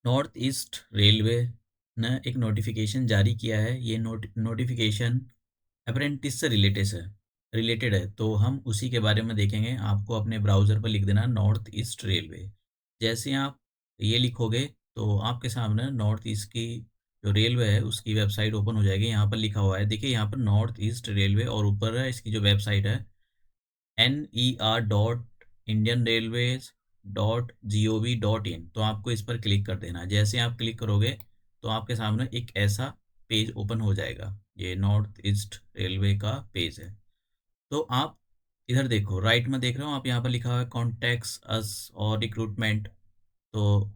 North east railway ने एक notification जारी किया है। ये नोटिफिकेशन अप्रेंटिस से रिलेटेड है, तो हम उसी के बारे में देखेंगे। आपको अपने ब्राउज़र पर लिख देना नॉर्थ ईस्ट रेलवे। जैसे ही आप ये लिखोगे तो आपके सामने नॉर्थ ईस्ट की जो रेलवे है उसकी वेबसाइट ओपन हो जाएगी। यहाँ पर लिखा हुआ है, देखिए यहाँ पर नॉर्थ ईस्ट रेलवे और ऊपर है इसकी जो वेबसाइट है ner.indianrailways.gov.in। तो आपको इस पर क्लिक कर देना है। जैसे आप क्लिक करोगे तो आपके सामने एक ऐसा पेज ओपन हो जाएगा। ये नॉर्थ ईस्ट रेलवे का पेज है। तो आप इधर देखो, राइट में देख रहे हो आप, यहाँ पर लिखा हुआ है कॉन्टैक्ट्स अस और रिक्रूटमेंट। तो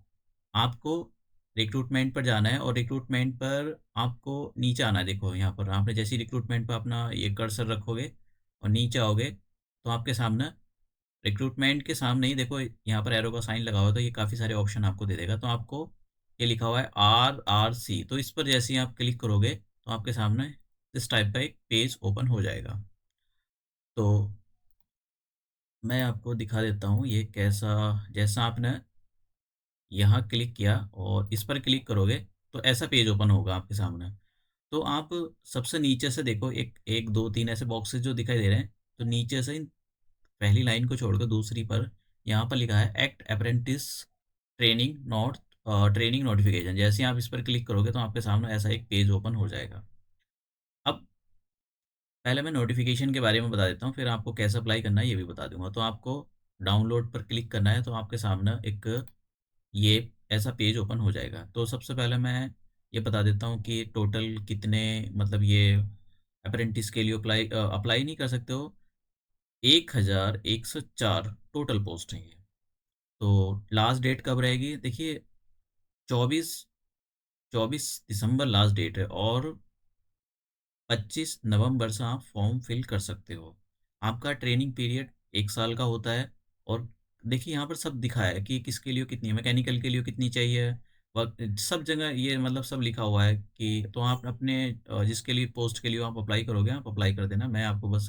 आपको रिक्रूटमेंट पर जाना है और रिक्रूटमेंट पर आपको नीचे आना है। देखो यहाँ पर आपने जैसे ही रिक्रूटमेंट पर अपना ये कर्सर रखोगे और नीचे आओगे तो आपके सामने रिक्रूटमेंट के सामने ही देखो यहाँ पर एरो का साइन लगा हुआ है, तो ये काफ़ी सारे ऑप्शन आपको दे देगा। तो आपको ये लिखा हुआ है RRC, तो इस पर जैसे ही आप क्लिक करोगे तो आपके सामने इस टाइप का एक पेज ओपन हो जाएगा। तो मैं आपको दिखा देता हूँ ये कैसा। जैसा आपने यहाँ क्लिक किया और इस पर क्लिक करोगे तो ऐसा पेज ओपन होगा आपके सामने। तो आप सबसे नीचे से देखो, एक एक दो तीन ऐसे बॉक्सेस जो दिखाई दे रहे हैं, तो नीचे से पहली लाइन को छोड़कर दूसरी पर यहाँ पर लिखा है एक्ट अप्रेंटिस ट्रेनिंग नोटिफिकेशन। जैसे ही आप इस पर क्लिक करोगे तो आपके सामने ऐसा एक पेज ओपन हो जाएगा। अब पहले मैं नोटिफिकेशन के बारे में बता देता हूँ, फिर आपको कैसे अप्लाई करना है ये भी बता दूंगा। तो आपको डाउनलोड पर क्लिक करना है, तो आपके सामने एक ये ऐसा पेज ओपन हो जाएगा। तो सबसे पहले मैं ये बता देता हूँ कि टोटल कितने, मतलब ये अप्रेंटिस के लिए अप्लाई नहीं कर सकते हो। 1104 टोटल पोस्ट हैं ये। तो लास्ट डेट कब रहेगी, देखिए 24 24 दिसंबर लास्ट डेट है और 25 नवंबर से आप फॉर्म फिल कर सकते हो। आपका ट्रेनिंग पीरियड 1 साल का होता है। और देखिए यहाँ पर सब दिखा है कि किसके लिए कितनी, मैकेनिकल के लिए कितनी चाहिए, वक्त सब जगह ये मतलब सब लिखा हुआ है कि तो आप अपने जिसके लिए पोस्ट के लिए आप अप्लाई करोगे आप अप्लाई कर देना। मैं आपको बस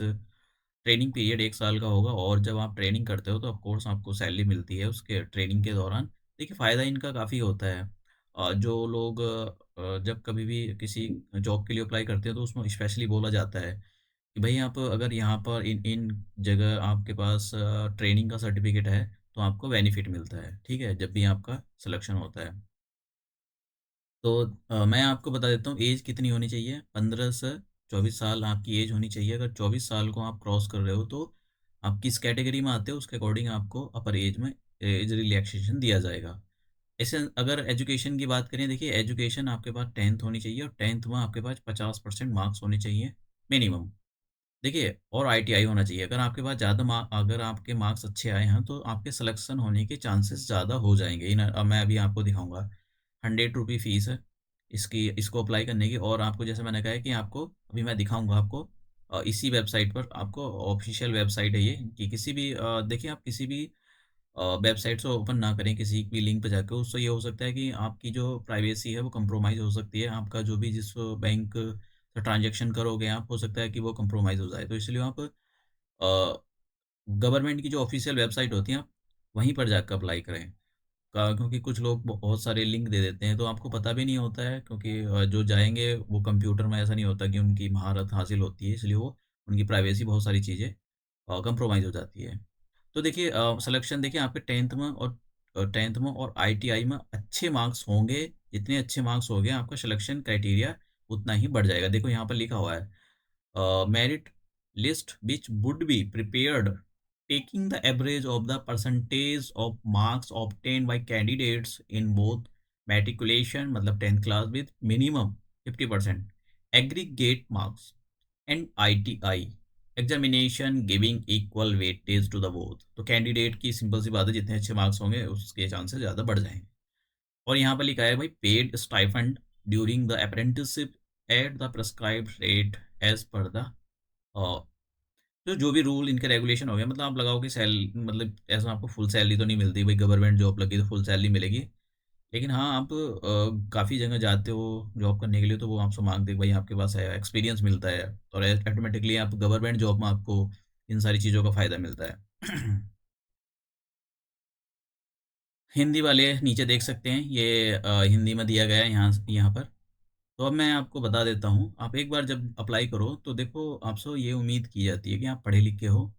ट्रेनिंग पीरियड 1 साल का होगा और जब आप ट्रेनिंग करते हो तो ऑफकोर्स आपको सैलरी मिलती है उसके ट्रेनिंग के दौरान। देखिए फ़ायदा इनका काफ़ी होता है। जो लोग जब कभी भी किसी जॉब के लिए अप्लाई करते हैं तो उसमें स्पेशली बोला जाता है कि भाई आप अगर यहाँ पर इन इन जगह आपके पास ट्रेनिंग का सर्टिफिकेट है तो आपको बेनिफिट मिलता है, ठीक है, जब भी आपका सिलेक्शन होता है। तो मैं आपको बता देता हूँ एज कितनी होनी चाहिए। 15 से 24 साल आपकी एज होनी चाहिए। अगर 24 साल को आप क्रॉस कर रहे हो तो आप किस कैटेगरी में आते हो उसके अकॉर्डिंग आपको अपर एज में एज रिलैक्सेशन दिया जाएगा। ऐसे अगर एजुकेशन की बात करें, देखिए एजुकेशन आपके पास 10th होनी चाहिए और 10th में आपके पास 50% मार्क्स होने चाहिए मिनिमम। देखिए और आईटीआई होना चाहिए। अगर आपके पास ज़्यादा अगर आपके मार्क्स अच्छे आए हैं तो आपके सिलेक्शन होने के चांसेस ज़्यादा हो जाएंगे। मैं अभी आपको दिखाऊंगा। 100 रुपी फीस है इसको अप्लाई करने की। और आपको जैसे मैंने कहा है कि आपको अभी मैं दिखाऊंगा आपको इसी वेबसाइट पर। आपको ऑफिशियल वेबसाइट है ये कि किसी भी देखिए आप किसी भी वेबसाइट से ओपन ना करें किसी भी लिंक पे जाकर। उससे ये हो सकता है कि आपकी जो प्राइवेसी है वो कंप्रोमाइज़ हो सकती है। आपका जो भी जिस बैंक से ट्रांजैक्शन करोगे आप, हो सकता है कि वो कंप्रोमाइज़ हो जाए। तो इसलिए आप गवर्नमेंट की जो ऑफिशियल वेबसाइट होती है आप वहीं पर जाकर अप्लाई करें। क्योंकि कुछ लोग बहुत सारे लिंक दे देते हैं तो आपको पता भी नहीं होता है। क्योंकि जो जाएंगे वो कंप्यूटर में ऐसा नहीं होता कि उनकी महारत हासिल होती है, इसलिए वो उनकी प्राइवेसी बहुत सारी चीज़ें कंप्रोमाइज़ हो जाती है। तो देखिए सिलेक्शन देखिए आपके 10th में और आईटीआई में अच्छे मार्क्स होंगे। जितने अच्छे मार्क्स होंगे आपका सिलेक्शन क्राइटेरिया उतना ही बढ़ जाएगा। देखो यहाँ पर लिखा हुआ है merit list which would be prepared taking the average of the percentage of marks obtained by candidates in both matriculation मतलब 10th class with minimum 50% aggregate marks and ITI examination giving equal weightage to the both. तो candidate की simple सी बात है, जितने अच्छे marks होंगे उसके चांसेस ज़्यादा बढ़ जाएंगे। और यहाँ पर लिखा है भाई paid stipend during the apprenticeship at the prescribed rate as per the तो जो भी रूल इनके रेगुलेशन हो गया। मतलब आप लगाओ कि मतलब ऐसा आपको फुल सैलरी तो नहीं मिलती भाई, गवर्नमेंट जॉब लगी तो फुल सैलरी मिलेगी। लेकिन हाँ आप काफ़ी जगह जाते हो जॉब करने के लिए तो वो आपसे मांगते हैं भाई आपके पास है एक्सपीरियंस मिलता है और ऑटोमेटिकली आप गवर्नमेंट जॉब में आपको इन सारी चीज़ों का फ़ायदा मिलता है। हिंदी वाले नीचे देख सकते हैं, ये हिंदी में दिया गया है यहाँ पर। तो अब मैं आपको बता देता हूँ, आप एक बार जब अप्लाई करो तो देखो आपसे ये उम्मीद की जाती है कि आप पढ़े लिखे हो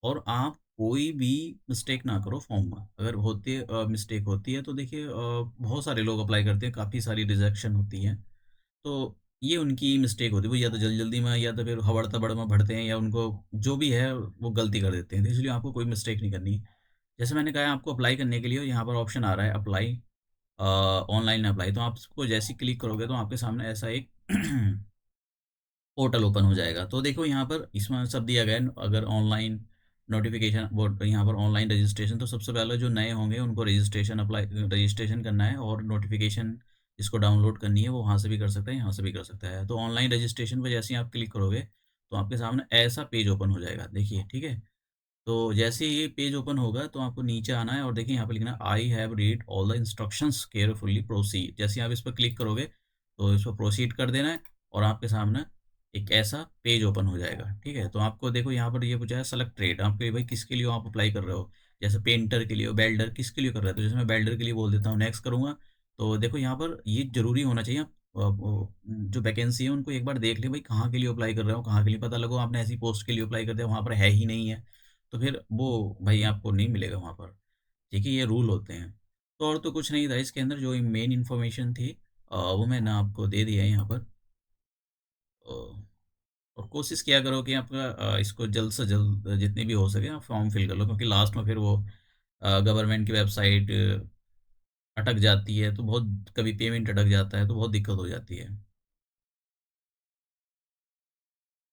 और आप कोई भी मिस्टेक ना करो फॉर्म में। अगर मिस्टेक होती है तो देखिए बहुत सारे लोग अप्लाई करते हैं, काफ़ी सारी रिजेक्शन होती है। तो ये उनकी मिस्टेक होती है, वो या तो जल्दी-जल्दी में या तो फिर हबड़-तबड़ में भरते हैं या उनको जो भी है वो गलती कर देते हैं। तो इसलिए आपको कोई मिस्टेक नहीं करनी है। जैसे मैंने कहा आपको अप्लाई करने के लिए यहाँ पर ऑप्शन आ रहा है अप्लाई, ऑनलाइन अप्लाई, तो आप इसको जैसे ही क्लिक करोगे तो आपके सामने ऐसा एक पोर्टल ओपन हो जाएगा। तो देखो यहाँ पर इसमें सब दिया गया है, अगर ऑनलाइन नोटिफ़िकेशन वो यहाँ पर ऑनलाइन रजिस्ट्रेशन, तो सबसे पहले जो नए होंगे उनको रजिस्ट्रेशन करना है और नोटिफ़िकेशन जिसको डाउनलोड करनी है वो वहाँ से भी कर सकता है, यहाँ से भी कर सकता है। तो ऑनलाइन रजिस्ट्रेशन पे जैसे ही आप क्लिक करोगे, तो आपके सामने ऐसा पेज ओपन हो जाएगा, देखिए, ठीक है? तो जैसे ही ये पेज ओपन होगा तो आपको नीचे आना है और देखिए यहाँ पे लिखना है I have read all the instructions carefully proceed. जैसे ही आप इस पर क्लिक करोगे तो इस पर प्रोसीड कर देना है और आपके सामने एक ऐसा पेज ओपन हो जाएगा, ठीक है? तो आपको देखो यहाँ पर ये पूछा है सेलेक्ट ट्रेड, आपके भाई किसके लिए आप अप्लाई कर रहे हो? जैसे पेंटर के लिए हो, वेल्डर किसके लिए कर रहे हो? तो जैसे मैं वेल्डर के लिए बोल देता हूँ, नेक्स्ट करूँगा। तो देखो यहाँ पर ये ज़रूरी होना चाहिए, आप जो वैकेंसी है उनको एक बार देख लें, भाई कहाँ के लिए अप्लाई कर रहे हो, कहाँ के लिए, पता लगो आपने ऐसी पोस्ट के लिए अप्लाई कर दिया वहाँ पर है ही नहीं है। तो फिर वो भाई आपको नहीं मिलेगा वहाँ पर। देखिए ये रूल होते हैं। तो और तो कुछ नहीं था इसके अंदर, जो मेन इन्फॉर्मेशन थी वो मैंने आपको दे दिया है यहाँ पर। अ, और कोशिश किया करो कि आपका इसको जल्द से जल्द जितनी भी हो सके आप फॉर्म फिल कर लो, क्योंकि लास्ट में फिर वो गवर्नमेंट की वेबसाइट अटक जाती है, तो बहुत कभी पेमेंट अटक जाता है तो बहुत दिक्कत हो जाती है।